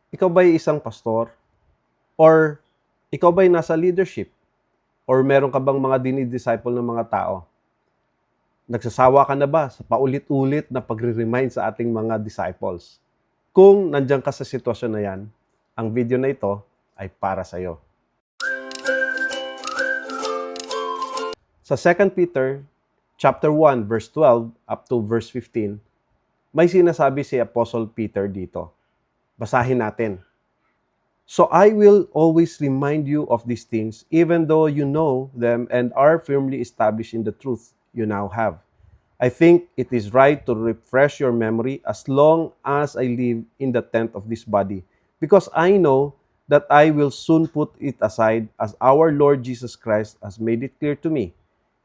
Ikaw ba'y isang pastor? Or ikaw ba'y nasa leadership? Or meron ka bang mga dinidisciple ng mga tao? Nagsasawa ka na ba sa paulit-ulit na pagre-remind sa ating mga disciples? Kung nandiyan ka sa sitwasyon na yan, ang video na ito ay para sa iyo. Sa 2 Peter chapter 1 verse 12 up to verse 15, may sinasabi si Apostle Peter dito. Basahin natin. So I will always remind you of these things, even though you know them and are firmly established in the truth you now have. I think it is right to refresh your memory as long as I live in the tent of this body, because I know that I will soon put it aside as our Lord Jesus Christ has made it clear to me.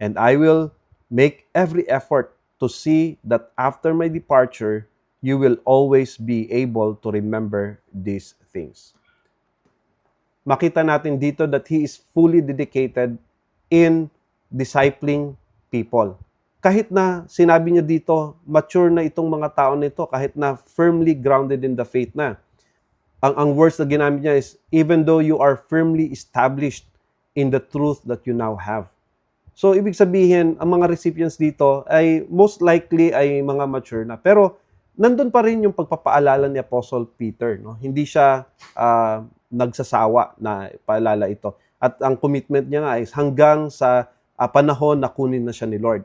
And I will make every effort to see that after my departure, you will always be able to remember these things. Makita natin dito that he is fully dedicated in discipling people. Kahit na sinabi niya dito, mature na itong mga tao nito, kahit na firmly grounded in the faith na. Ang words na ginamit niya is, even though you are firmly established in the truth that you now have. So, ibig sabihin, ang mga recipients dito ay most likely ay mga mature na. Pero, nandun pa rin yung pagpapaalala ni Apostle Peter. No? Hindi siya nagsasawa na paalala ito. At ang commitment niya nga is hanggang sa panahon na kunin na siya ni Lord.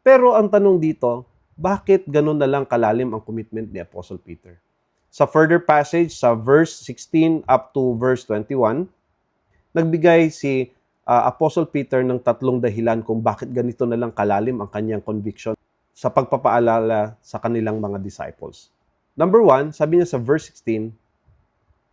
Pero ang tanong dito, bakit ganun na lang kalalim ang commitment ni Apostle Peter? Sa further passage, sa verse 16 up to verse 21, nagbigay si Apostle Peter ng tatlong dahilan kung bakit ganito na lang kalalim ang kanyang conviction sa pagpapaalala sa kanilang mga disciples. Number 1, sabi niya sa verse 16,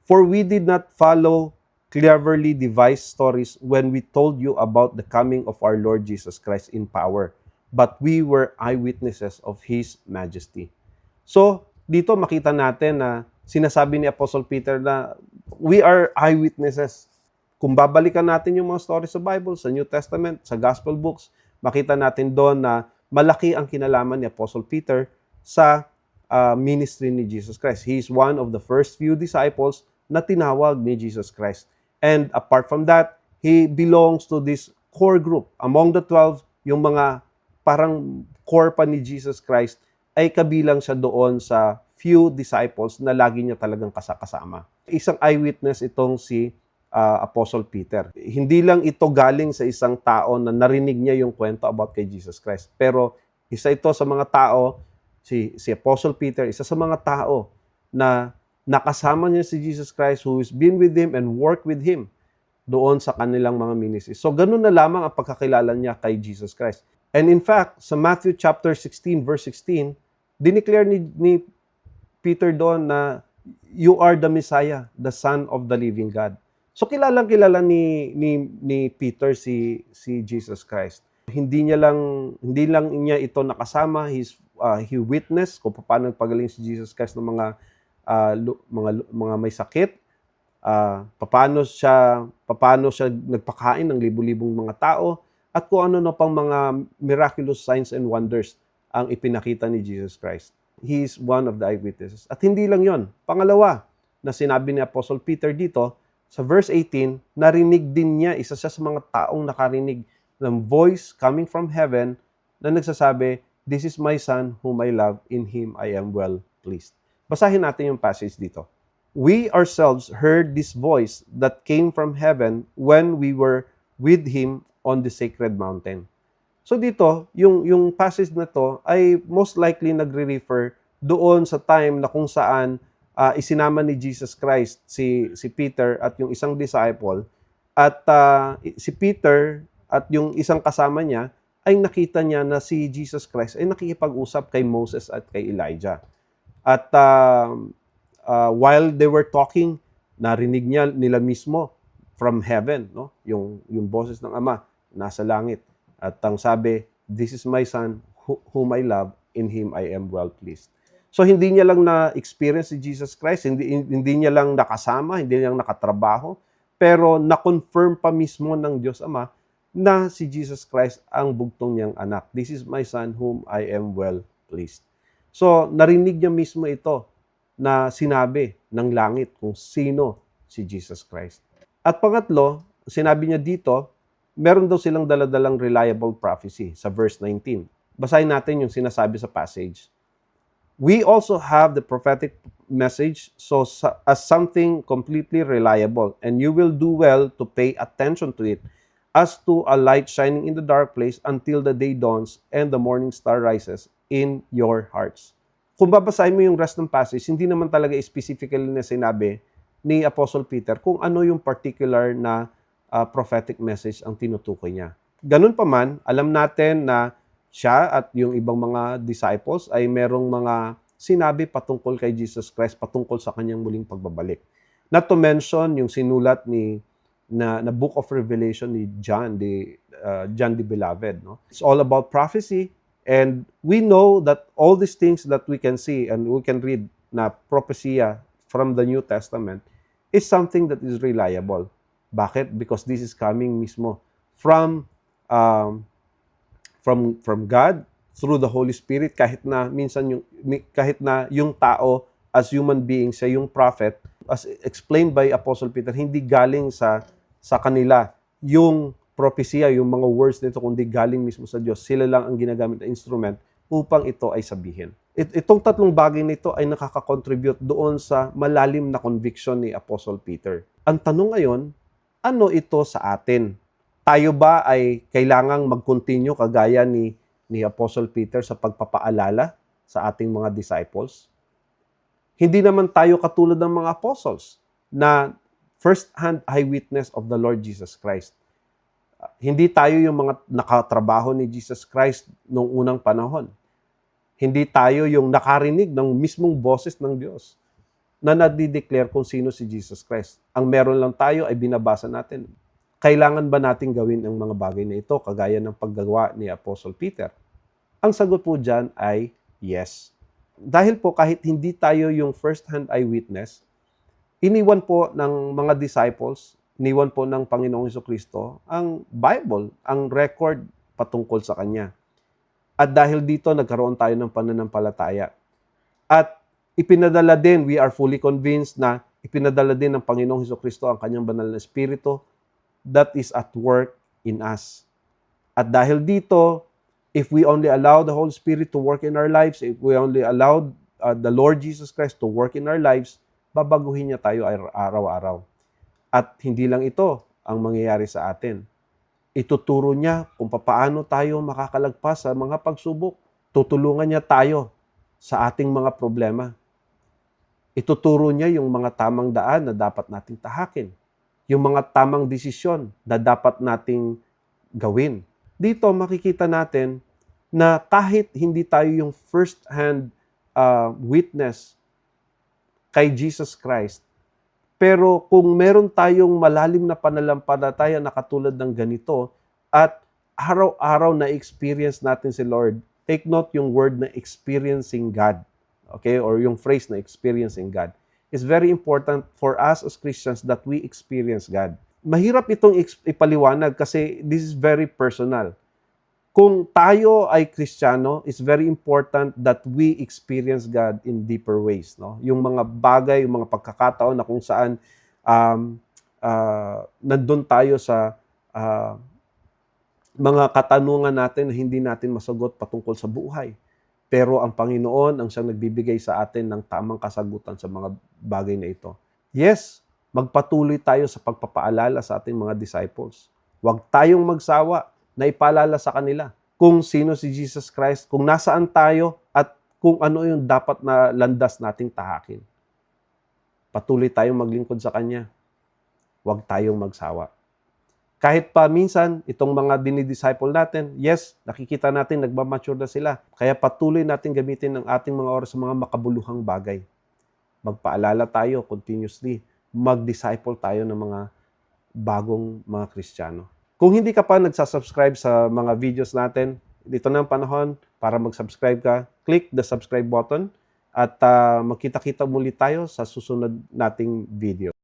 "For we did not follow cleverly devised stories when we told you about the coming of our Lord Jesus Christ in power, but we were eyewitnesses of His majesty." So, dito makita natin na sinasabi ni Apostle Peter na we are eyewitnesses. Kung babalikan natin yung mga stories sa Bible, sa New Testament, sa Gospel books, makita natin doon na malaki ang kinalaman ni Apostle Peter sa ministry ni Jesus Christ. He is one of the first few disciples na tinawag ni Jesus Christ. And apart from that, he belongs to this core group. Among the 12, yung mga parang core pa ni Jesus Christ, ay kabilang siya doon sa few disciples na lagi niya talagang kasama. Isang eyewitness itong si Apostle Peter. Hindi lang ito galing sa isang tao na narinig niya yung kwento about kay Jesus Christ. Pero isa ito sa mga tao, si Apostle Peter, isa sa mga tao na nakasama niya si Jesus Christ who has been with him and worked with him doon sa kanilang mga ministry. So, ganun na lamang ang pagkakilala niya kay Jesus Christ. And in fact, sa Matthew chapter 16, verse 16, dineclare ni Peter doon na you are the Messiah, the Son of the living God. So, kilalang kilala ni Peter si Jesus Christ. Hindi lang niya ito nakasama, he witnessed kung paano nagpagaling si Jesus Christ ng mga may sakit, paano siya nagpakain ng libu-libong mga tao, at kung ano na pang mga miraculous signs and wonders ang ipinakita ni Jesus Christ. He is one of the eyewitnesses. At hindi lang yon. Pangalawa, na sinabi ni Apostle Peter dito, sa verse 18, narinig din niya, isa siya sa mga taong nakarinig ng voice coming from heaven na nagsasabi, "This is my son whom I love, in him I am well pleased." Basahin natin yung passage dito. "We ourselves heard this voice that came from heaven when we were with him on the sacred mountain." So dito, yung passage na to ay most likely nagre-refer doon sa time na kung saan isinama ni Jesus Christ si Peter at yung isang disciple, at si Peter at yung isang kasama niya ay nakita niya na si Jesus Christ ay nakikipag-usap kay Moses at kay Elijah. At while they were talking, narinig nila mismo from heaven, no? Yung boses ng Ama nasa langit. At ang sabi, "This is my son whom I love, in him I am well pleased." So hindi niya lang na-experience si Jesus Christ, hindi niya lang nakasama, hindi niya lang nakatrabaho, pero na-confirm pa mismo ng Diyos Ama na si Jesus Christ ang bugtong niyang anak. "This is my son whom I am well pleased." So narinig niya mismo ito na sinabi ng langit kung sino si Jesus Christ. At pangatlo, sinabi niya dito, meron daw silang daladalang reliable prophecy sa verse 19. Basahin natin yung sinasabi sa passage. We also have the prophetic message as something completely reliable, and you will do well to pay attention to it as to a light shining in the dark place until the day dawns and the morning star rises in your hearts. Kung babasahin mo yung rest ng passage, hindi naman talaga specifically na sinabi ni Apostle Peter kung ano yung particular na prophetic message ang tinutukoy niya. Ganun pa man, alam natin na siya at yung ibang mga disciples ay merong mga sinabi patungkol kay Jesus Christ, patungkol sa kanyang muling pagbabalik. Not to mention yung sinulat na Book of Revelation ni John the Beloved. No? It's all about prophecy, and we know that all these things that we can see and we can read na propesya from the New Testament is something that is reliable. Bakit? Because this is coming mismo from God through the Holy Spirit, kahit na yung tao as human being, siya yung prophet, as explained by Apostle Peter, hindi galing sa kanila yung propesya, yung mga words nito, kundi galing mismo sa Diyos. Sila lang ang ginagamit na instrument upang ito ay sabihin. Itong tatlong bagay nito ay nakaka-contribute doon sa malalim na conviction ni Apostle Peter. Ang tanong ngayon, ano ito sa atin? Tayo ba ay kailangang mag-continue kagaya ni Apostle Peter sa pagpapaalala sa ating mga disciples? Hindi naman tayo katulad ng mga apostles na first-hand eyewitness of the Lord Jesus Christ. Hindi tayo yung mga nakatrabaho ni Jesus Christ noong unang panahon. Hindi tayo yung nakarinig ng mismong boses ng Diyos na nadi-declare kung sino si Jesus Christ. Ang meron lang tayo ay binabasa natin. Kailangan ba natin gawin ang mga bagay na ito kagaya ng paggagawa ni Apostle Peter? Ang sagot po dyan ay yes. Dahil po kahit hindi tayo yung first-hand eyewitness, iniwan po ng mga disciples, iniwan po ng Panginoong Jesucristo ang Bible, ang record patungkol sa Kanya. At dahil dito, nagkaroon tayo ng pananampalataya. At ipinadala din, we are fully convinced na ipinadala din ng Panginoong Jesucristo ang Kanyang banal na Espiritu that is at work in us. At dahil dito, if we only allow the Holy Spirit to work in our lives, if we only allow the Lord Jesus Christ to work in our lives, babaguhin niya tayo araw-araw. At hindi lang ito ang mangyayari sa atin. Ituturo niya kung paano tayo makakalagpas sa mga pagsubok. Tutulungan niya tayo sa ating mga problema. Ituturo niya yung mga tamang daan na dapat nating tahakin. Yung mga tamang desisyon na dapat nating gawin. Dito makikita natin na kahit hindi tayo yung first-hand witness kay Jesus Christ, pero kung meron tayong malalim na pananampalataya na katulad ng ganito at araw-araw na experience natin si Lord, take note yung word na experiencing God. Okay? Or yung phrase na experiencing God. It's very important for us as Christians that we experience God. Mahirap itong ipaliwanag kasi this is very personal. Kung tayo ay Kristiyano, it's very important that we experience God in deeper ways. No? Yung mga bagay, yung mga pagkakataon na kung saan nandun tayo sa mga katanungan natin na hindi natin masagot patungkol sa buhay. Pero ang Panginoon ang siyang nagbibigay sa atin ng tamang kasagutan sa mga bagay na ito. Yes, magpatuloy tayo sa pagpapaalala sa ating mga disciples. Huwag tayong magsawa na ipaalala sa kanila kung sino si Jesus Christ, kung nasaan tayo at kung ano yung dapat na landas nating tahakin. Patuloy tayong maglingkod sa Kanya. Huwag tayong magsawa. Kahit pa minsan, itong mga dinidisciple natin, yes, nakikita natin, nagmamature na sila. Kaya patuloy natin gamitin ang ating mga oras sa mga makabuluhang bagay. Magpaalala tayo continuously. Mag-disciple tayo ng mga bagong mga Kristiyano. Kung hindi ka pa nagsasubscribe sa mga videos natin, dito na ang panahon para mag-subscribe ka. Click the subscribe button at magkita-kita muli tayo sa susunod nating video.